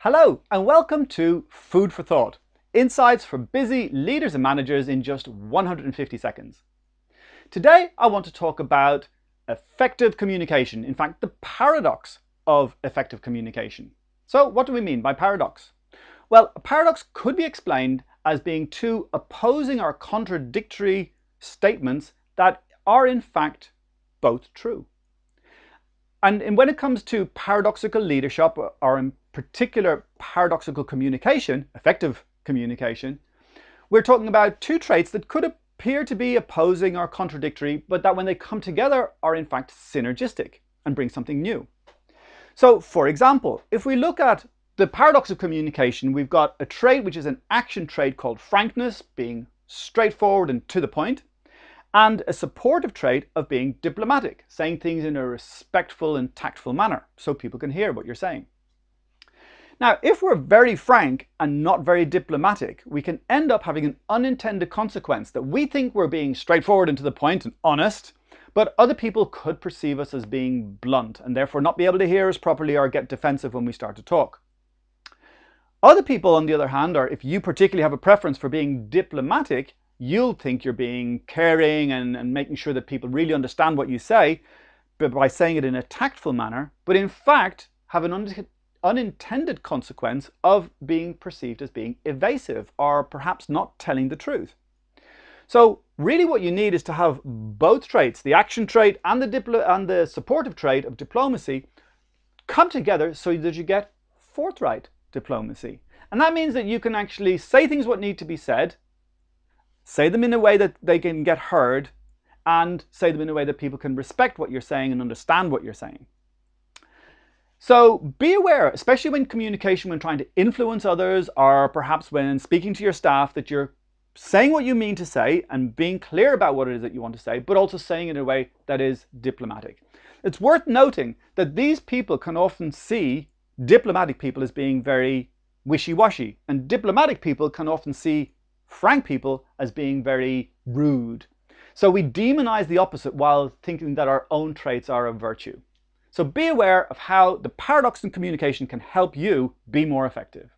Hello and welcome to Food for Thought, insights for busy leaders and managers in just 150 seconds. Today I want to talk about effective communication, in fact the paradox of effective communication. So what do we mean by paradox? Well, a paradox could be explained as being two opposing or contradictory statements that are in fact both true. And when it comes to paradoxical leadership, or in particular paradoxical communication, effective communication, we're talking about two traits that could appear to be opposing or contradictory, but that when they come together are in fact synergistic and bring something new. So for example, if we look at the paradox of communication, we've got a trait which is an action trait called frankness, being straightforward and to the point, and a supportive trait of being diplomatic, saying things in a respectful and tactful manner so people can hear what you're saying. Now, if we're very frank and not very diplomatic, we can end up having an unintended consequence that we think we're being straightforward and to the point and honest, but other people could perceive us as being blunt and therefore not be able to hear us properly or get defensive when we start to talk. Other people, on the other hand, or if you particularly have a preference for being diplomatic, you'll think you're being caring and making sure that people really understand what you say, but by saying it in a tactful manner, but in fact have an unintended consequence of being perceived as being evasive or perhaps not telling the truth. So really what you need is to have both traits, the action trait and the supportive trait of diplomacy, come together so that you get forthright diplomacy. And that means that you can actually say things what need to be said, say them in a way that they can get heard, and say them in a way that people can respect what you're saying and understand what you're saying. So be aware, especially when communication, when trying to influence others, or perhaps when speaking to your staff, that you're saying what you mean to say and being clear about what it is that you want to say, but also saying it in a way that is diplomatic. It's worth noting that these people can often see diplomatic people as being very wishy-washy, and diplomatic people can often see frank people as being very rude. So we demonize the opposite while thinking that our own traits are a virtue. So be aware of how the paradox in communication can help you be more effective.